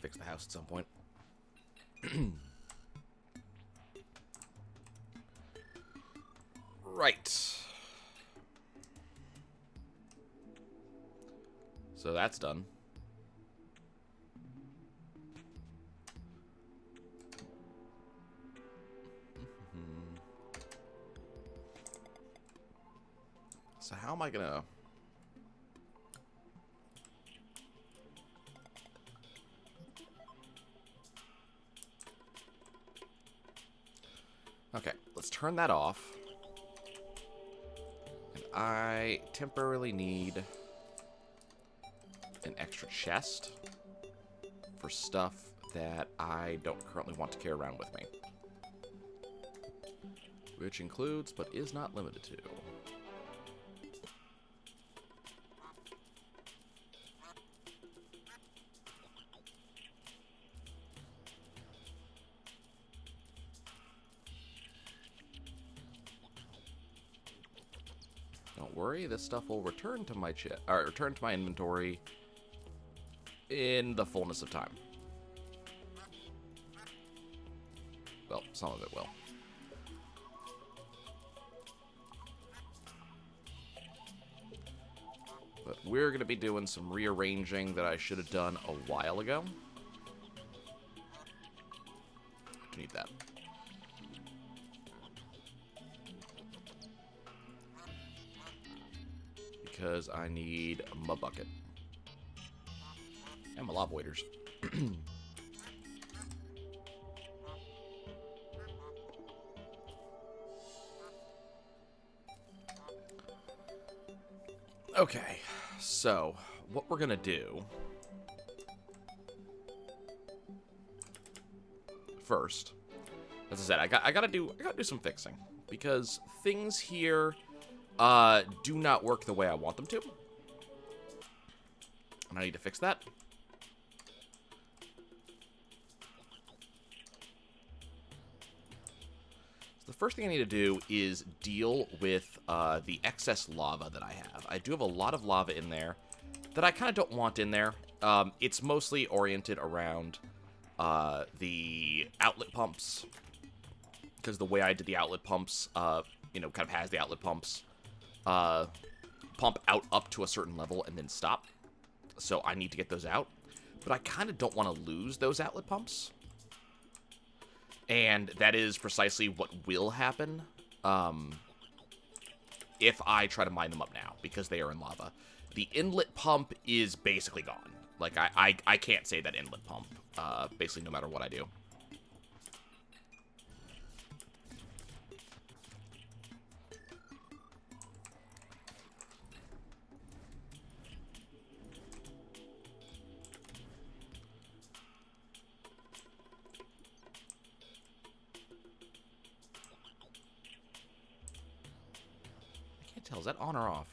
fix the house at some point. Right. So that's done. So how am I gonna... Okay, let's turn that off. And I temporarily need an extra chest for stuff that I don't currently want to carry around with me. Which includes, but is not limited to... Don't worry, this stuff will return to my return to my inventory in the fullness of time. Well, some of it will. But we're going to be doing some rearranging that I should have done a while ago. I need that. Because I need my bucket. And my lava waders. Okay, so what we're gonna do first, as I said, I gotta do some fixing because things here do not work the way I want them to, and I need to fix that. The first thing I need to do is deal with the excess lava that I have. I do have a lot of lava in there that I kind of don't want in there. It's mostly oriented around the outlet pumps, because the way I did the outlet pumps, you know, kind of has the outlet pumps pump out up to a certain level and then stop. So I need to get those out. But I kind of don't want to lose those outlet pumps. And that is precisely what will happen if I try to mine them up now, because they are in lava. The inlet pump is basically gone. Like, I can't say that inlet pump, basically no matter what I do. Tell, is that on or off?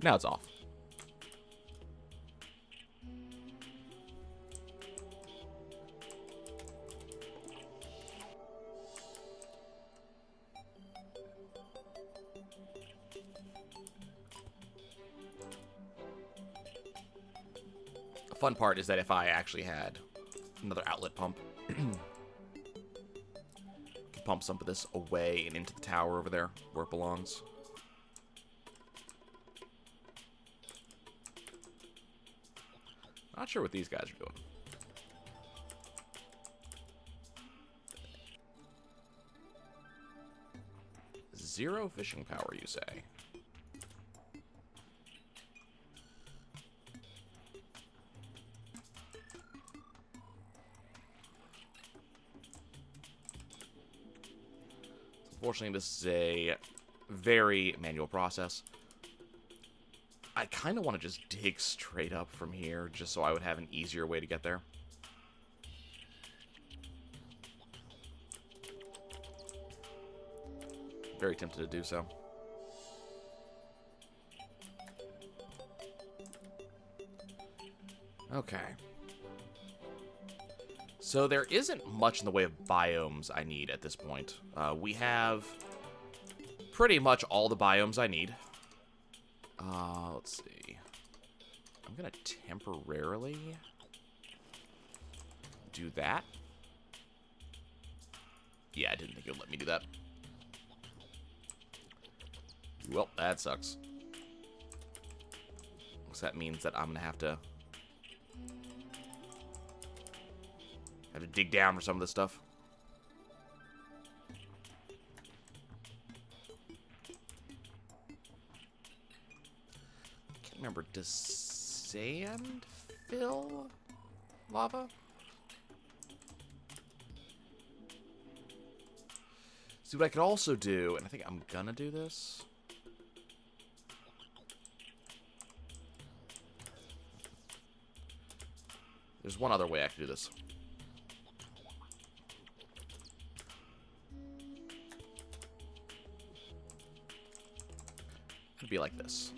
Now it's off. The fun part is that if I actually had another outlet pump, can pump some of this away and into the tower over there where it belongs. Not sure what these guys are doing. Zero fishing power, you say? Unfortunately, this is a very manual process. I kind of want to just dig straight up from here, just so I would have an easier way to get there. Very tempted to do so. Okay. So there isn't much in the way of biomes I need at this point. We have pretty much all the biomes I need. Let's see. I'm gonna temporarily do that. Yeah, I didn't think it would let me do that. Well, that sucks. So that means that I'm gonna have to dig down for some of this stuff. I can't remember. Does sand fill lava? See, what I could also do, and I think I'm gonna do this. There's one other way I could do this. It'd be like this.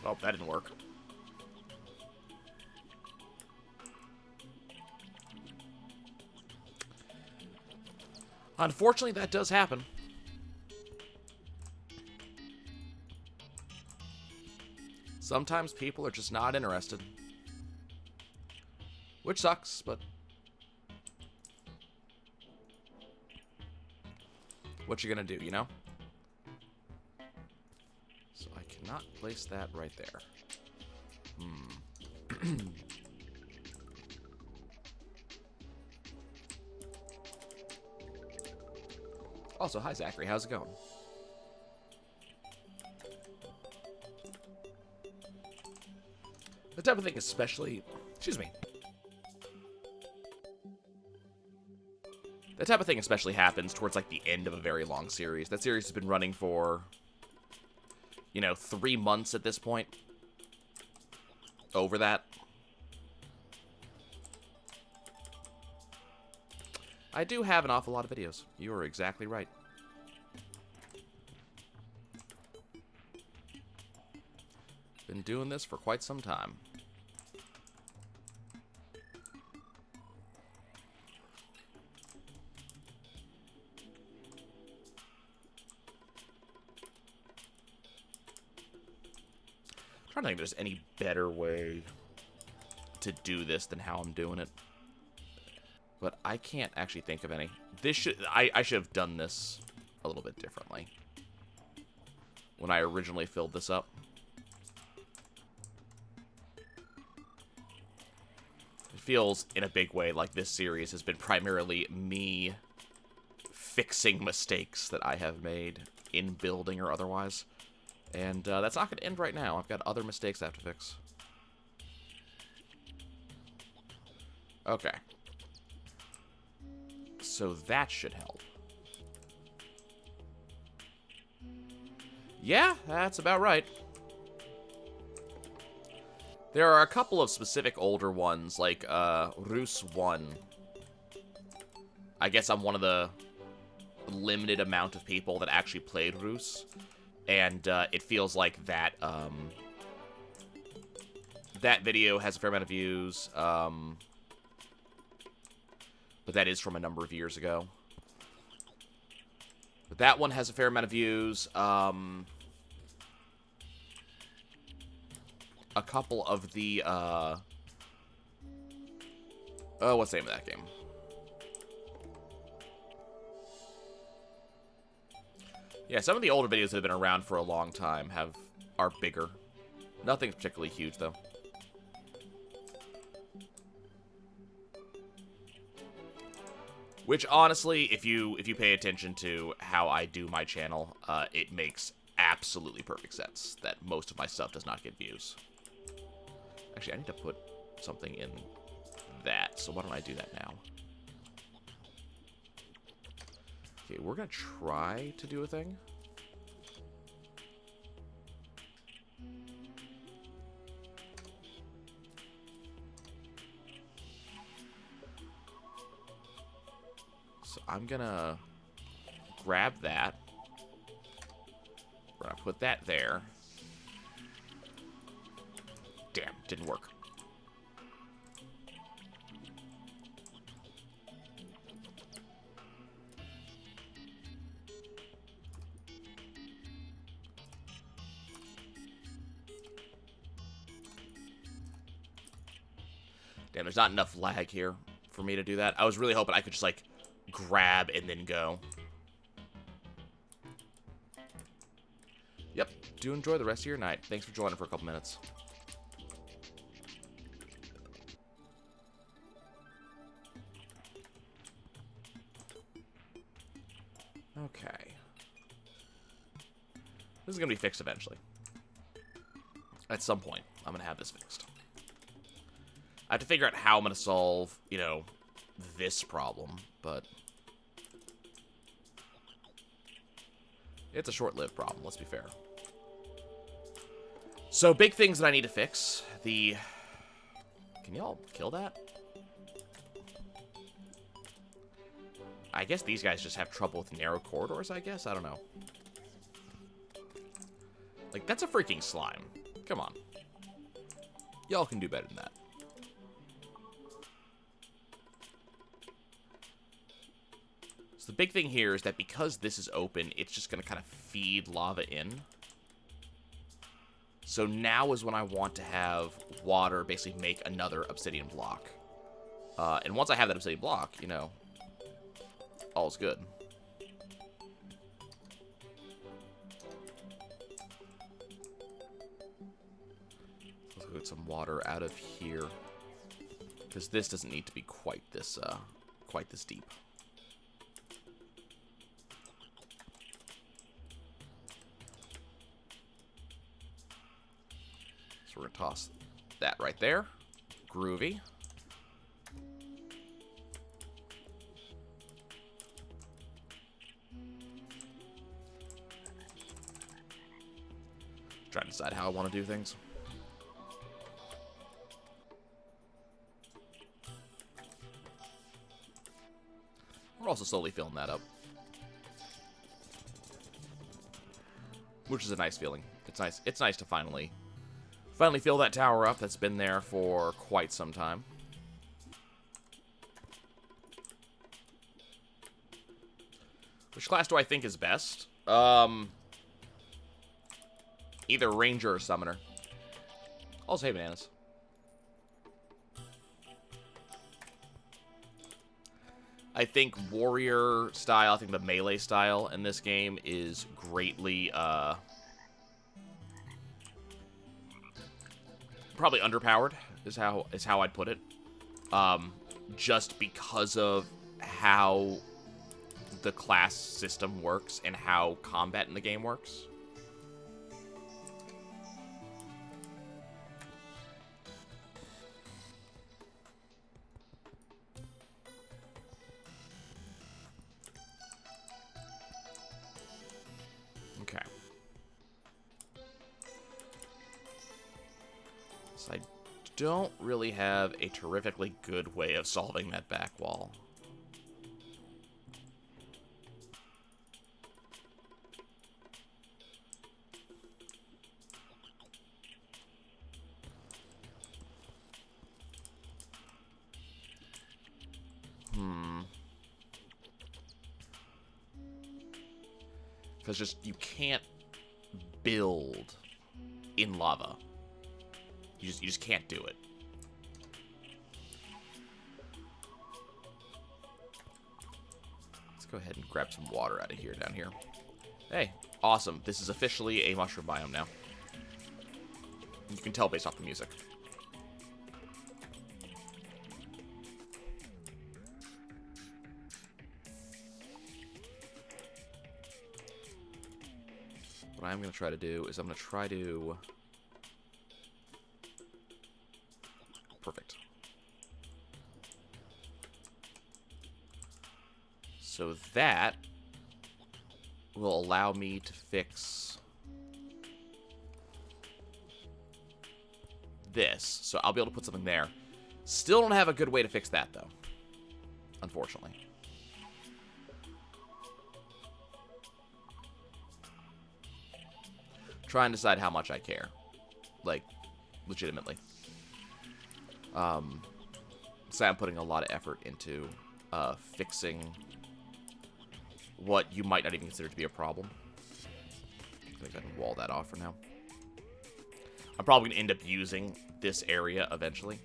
Oh, that didn't work. Unfortunately, that does happen. Sometimes people are just not interested. Which sucks, but what you gonna do, you know? So I cannot place that right there. Also, hi Zachary, how's it going? The type of thing especially... Excuse me. That type of thing especially happens towards, like, the end of a very long series. That series has been running for, you know, 3 months at this point. Over that. I do have an awful lot of videos. You are exactly right. Been doing this for quite some time. I'm trying to think if there's any better way to do this than how I'm doing it. But I can't actually think of any. I should have done this a little bit differently when I originally filled this up. It feels, in a big way, like this series has been primarily me fixing mistakes that I have made in building or otherwise. And that's not going to end right now. I've got other mistakes I have to fix. Okay. So that should help. Yeah, that's about right. There are a couple of specific older ones, like Rus 1. I guess I'm one of the limited amount of people that actually played Rus. And it feels like that that video has a fair amount of views. But that is from a number of years ago. But that one has a fair amount of views. A couple of the, oh, what's the name of that game? Yeah, some of the older videos that have been around for a long time are bigger. Nothing's particularly huge, though. Which, honestly, if you pay attention to how I do my channel, it makes absolutely perfect sense that most of my stuff does not get views. Actually, I need to put something in that, so why don't I do that now? Okay, we're gonna try to do a thing. So I'm gonna grab that. We're gonna put that there. Didn't work. Damn, there's not enough lag here for me to do that. I was really hoping I could just, like, grab and then go. Yep. Do enjoy the rest of your night. Thanks for joining for a couple minutes. Okay. This is going to be fixed eventually. At some point, I'm going to have this fixed. I have to figure out how I'm going to solve, you know, this problem, but it's a short-lived problem, let's be fair. So, big things that I need to fix. Can y'all kill that? I guess these guys just have trouble with narrow corridors, I guess? I don't know. Like, that's a freaking slime. Come on. Y'all can do better than that. So the big thing here is that because this is open, it's just going to kind of feed lava in. So now is when I want to have water basically make another obsidian block. And once I have that obsidian block, you know, all's good. Let's get some water out of here, because this doesn't need to be quite this deep. So we're gonna toss that right there. Groovy. Trying to decide how I want to do things. We're also slowly filling that up, which is a nice feeling. It's nice. It's nice to finally fill that tower up that's been there for quite some time. Which class do I think is best? Either Ranger or Summoner. Also, hey, bananas. I think Warrior style, I think the melee style in this game is greatly, probably underpowered, is how I'd put it. Just because of how the class system works and how combat in the game works. Okay. So I don't really have a terrifically good way of solving that back wall. Because just, you can't build in lava. You just can't do it. Let's go ahead and grab some water out of here, down here. Hey, awesome. This is officially a mushroom biome now. You can tell based off the music. What I'm going to try to do is I'm going to try to... Perfect. So that will allow me to fix this. So I'll be able to put something there. Still don't have a good way to fix that, though. Unfortunately. Try and decide how much I care. Like, legitimately. So I'm putting a lot of effort into fixing what you might not even consider to be a problem. I think I can wall that off for now. I'm probably going to end up using this area eventually.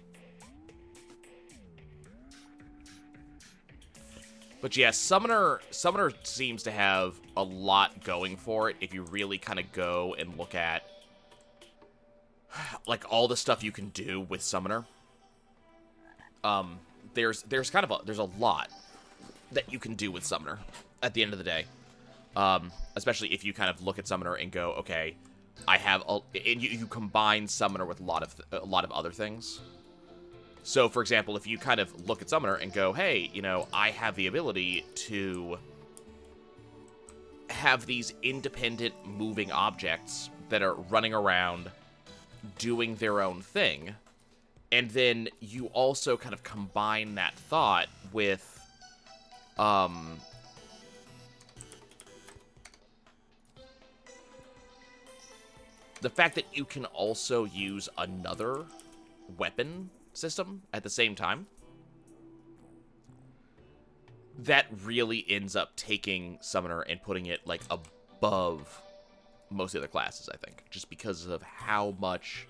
But yeah, Summoner seems to have a lot going for it if you really kind of go and look at like all the stuff you can do with Summoner. There's a lot that you can do with Summoner at the end of the day. Especially if you kind of look at Summoner and go, okay, I have and you combine Summoner with a lot of other things. So, for example, if you kind of look at Summoner and go, hey, you know, I have the ability to have these independent moving objects that are running around doing their own thing, and then you also kind of combine that thought with, the fact that you can also use another weapon system at the same time, that really ends up taking Summoner and putting it, like, above most of the other classes, I think. Just because of how much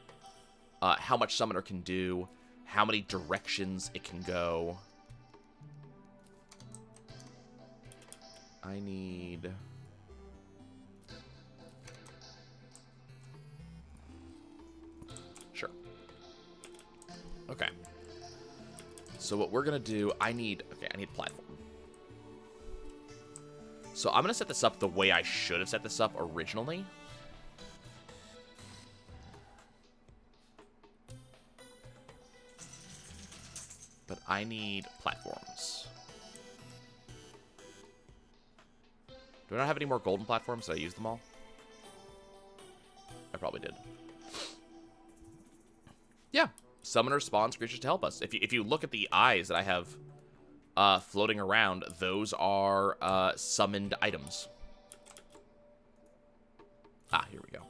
Summoner can do, how many directions it can go. I need... Sure. Okay. So what we're going to do, I need platform. So I'm going to set this up the way I should have set this up originally. But I need platforms. Do I not have any more golden platforms? Did I use them all? I probably did. Yeah. Summoner spawns creatures to help us. If you look at the eyes that I have floating around, those are summoned items. Ah, here we go.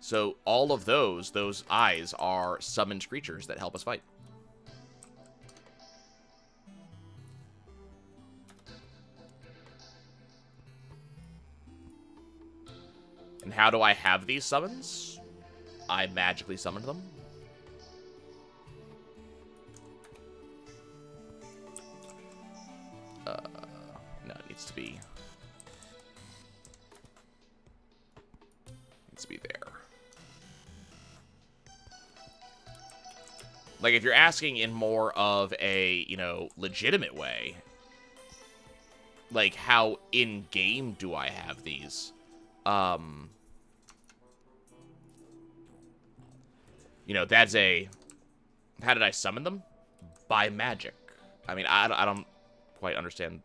So all of those eyes are summoned creatures that help us fight. And how do I have these summons? I magically summoned them. No, it needs to be there. Like, if you're asking in more of a, you know, legitimate way, like, how in-game do I have these? You know, that's a... How did I summon them? By magic. I mean, I don't quite understand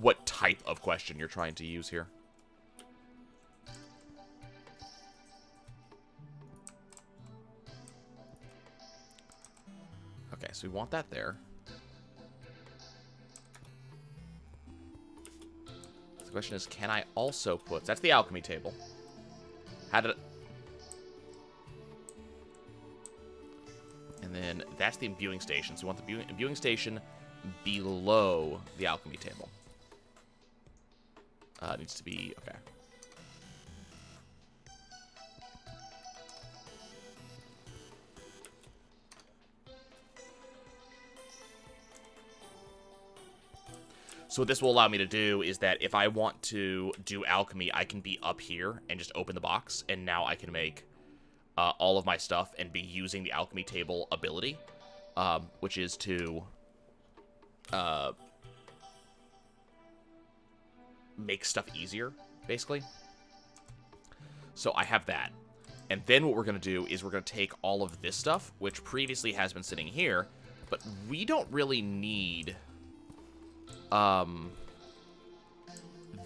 what type of question you're trying to use here. Okay, so we want that there. The question is, can I also put... That's the alchemy table. How did... And then that's the imbuing station. So we want the imbuing station below the alchemy table. It needs to be... Okay. So what this will allow me to do is that if I want to do alchemy, I can be up here and just open the box, and now I can make all of my stuff and be using the alchemy table ability, which is to make stuff easier, basically. So I have that. And then what we're going to do is we're going to take all of this stuff, which previously has been sitting here, but we don't really need...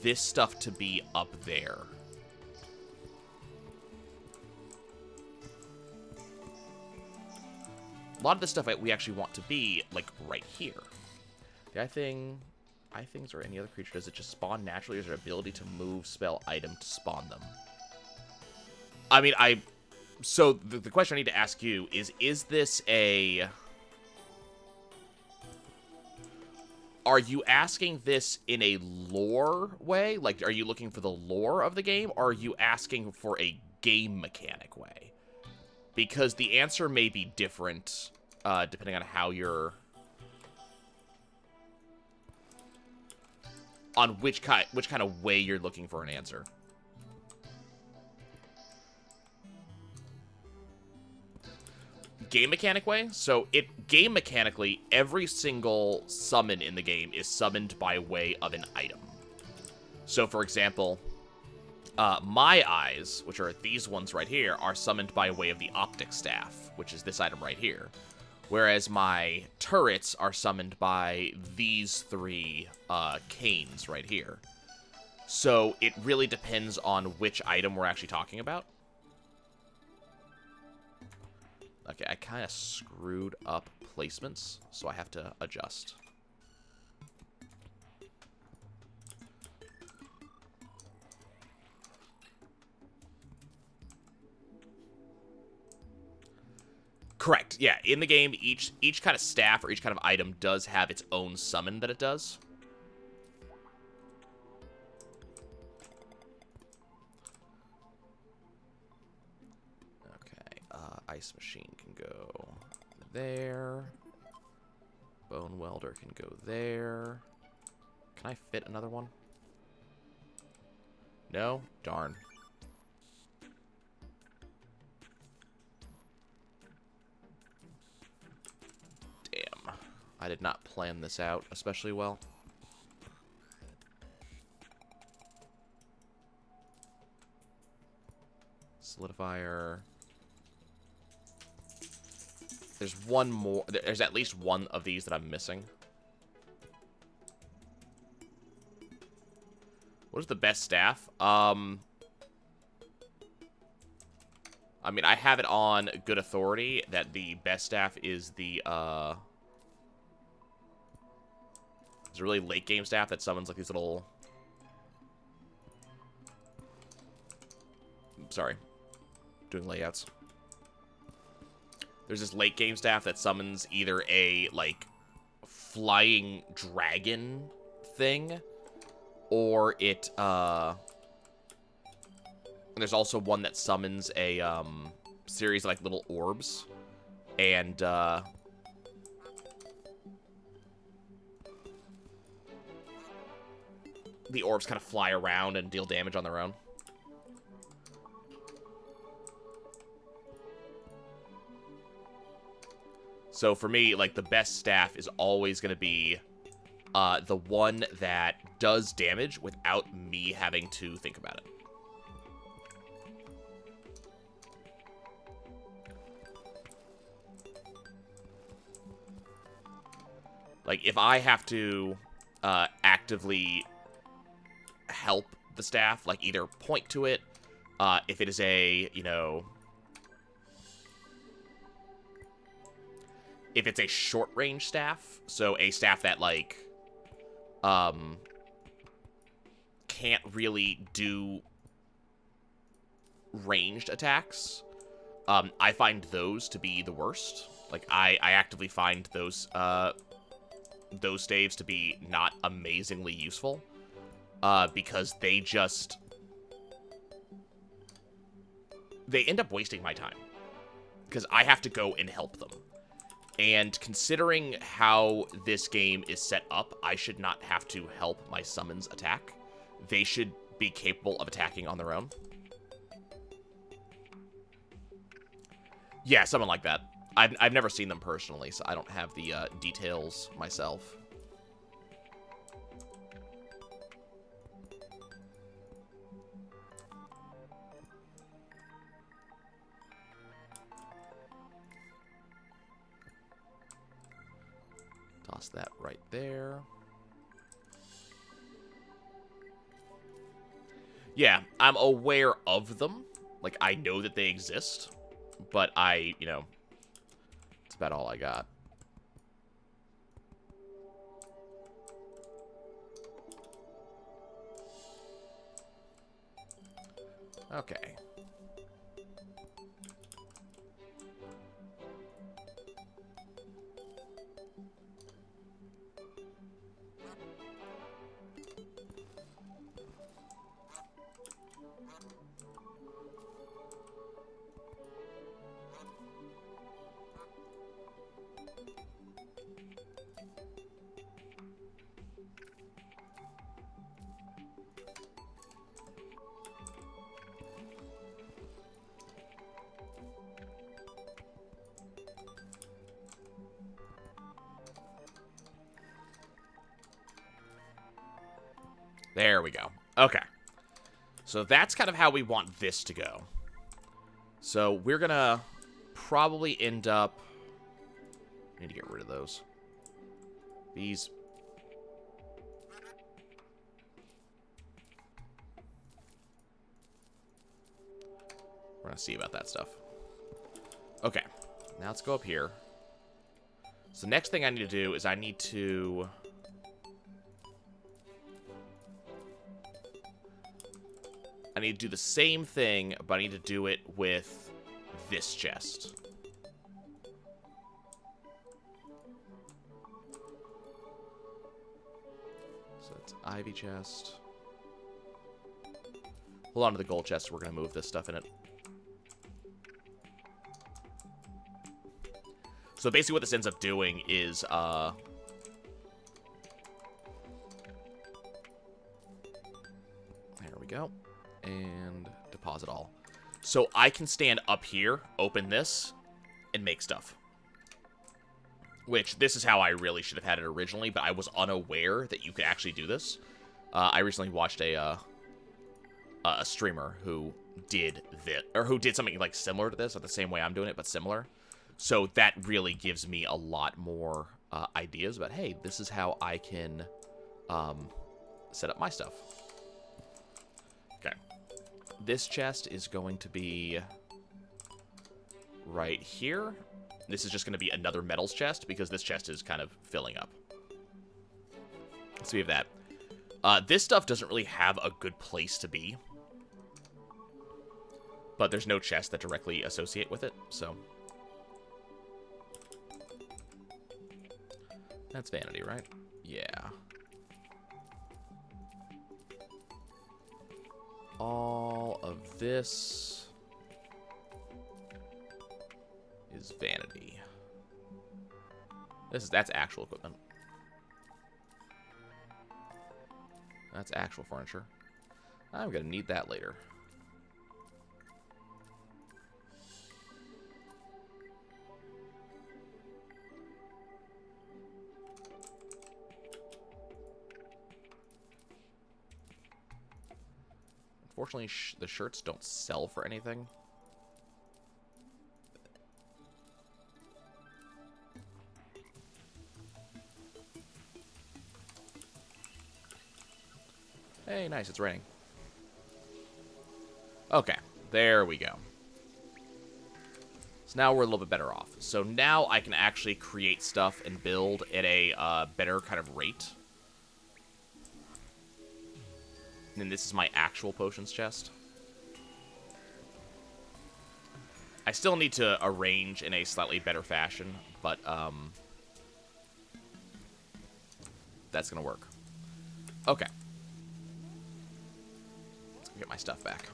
this stuff to be up there. A lot of this stuff we actually want to be, like, right here. The eye things or any other creature, does it just spawn naturally, or is there ability to move spell item to spawn them? I mean, So the question I need to ask you is this a... Are you asking this in a lore way? Like, are you looking for the lore of the game, or are you asking for a game mechanic way? Because the answer may be different, depending on how you're... On which kind of way you're looking for an answer. Game mechanic way? So, game mechanically, every single summon in the game is summoned by way of an item. So, for example, my eyes, which are these ones right here, are summoned by way of the optic staff, which is this item right here. Whereas my turrets are summoned by these three canes right here. So, it really depends on which item we're actually talking about. Okay, I kind of screwed up placements, so I have to adjust. Correct, yeah. In the game, each kind of staff or each kind of item does have its own summon that it does. Ice Machine can go there. Bone Welder can go there. Can I fit another one? No? Darn. Damn. I did not plan this out especially well. Solidifier. There's one more. There's at least one of these that I'm missing. What is the best staff? I mean, I have it on good authority that the best staff is the, it's a really late game staff that summons like these little... Sorry. Doing layouts. There's this late game staff that summons either a, like, flying dragon thing, or it, and there's also one that summons a, series of, like, little orbs, and, the orbs kind of fly around and deal damage on their own. So for me, like, the best staff is always going to be the one that does damage without me having to think about it. Like, if I have to actively help the staff, like, either point to it, if it is a, you know... If it's a short-range staff, so a staff that, like, can't really do ranged attacks, I find those to be the worst. Like, I actively find those staves to be not amazingly useful, because they just... They end up wasting my time, because I have to go and help them. And considering how this game is set up, I should not have to help my summons attack. They should be capable of attacking on their own. Yeah, something like that. I've never seen them personally, so I don't have the details myself. Toss that right there. Yeah, I'm aware of them. Like, I know that they exist. But you know, that's about all I got. Okay. There we go. Okay. So that's kind of how we want this to go. So we're going to probably end up... I need to get rid of those. These... We're going to see about that stuff. Okay. Now let's go up here. So the next thing I need to do is I need to... I need to do the same thing, but I need to do it with this chest. So it's ivy chest. Hold on to the gold chest. We're going to move this stuff in it. So basically what this ends up doing is, there we go. And deposit all. So I can stand up here, open this, and make stuff. Which, this is how I really should have had it originally, but I was unaware that you could actually do this. I recently watched a streamer who did this, or who did something like similar to this, not the same way I'm doing it, but similar. So that really gives me a lot more ideas about, hey, this is how I can set up my stuff. Okay. This chest is going to be right here. This is just going to be another metals chest because this chest is kind of filling up. So we have that. This stuff doesn't really have a good place to be. But there's no chests that directly associate with it, so... That's vanity, right? Yeah. All of this is vanity. That's actual equipment. That's actual furniture. I'm gonna need that later. Unfortunately, the shirts don't sell for anything. Hey, nice, it's raining. Okay, there we go. So now we're a little bit better off. So now I can actually create stuff and build at a better kind of rate. And this is my actual potions chest. I still need to arrange in a slightly better fashion, but that's gonna work. Okay. Let's go get my stuff back.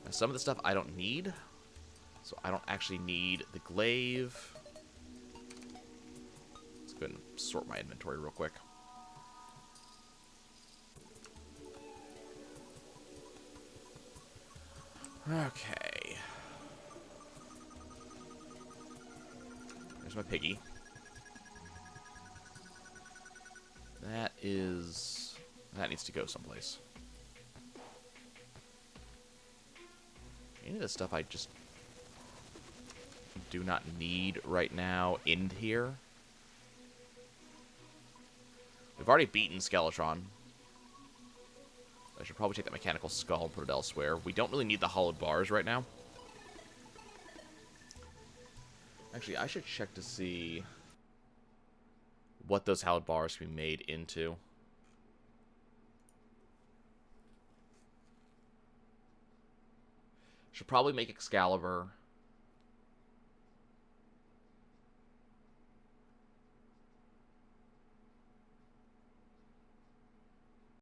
Now, some of the stuff I don't need, so I don't actually need the glaive. Let's go ahead and sort my inventory real quick. Okay. There's my piggy. That needs to go someplace. Any of this stuff I just do not need right now in here. We've already beaten Skeletron. I should probably take that mechanical skull and put it elsewhere. We don't really need the hollowed bars right now. Actually, I should check to see what those hollowed bars can be made into. Should probably make Excalibur.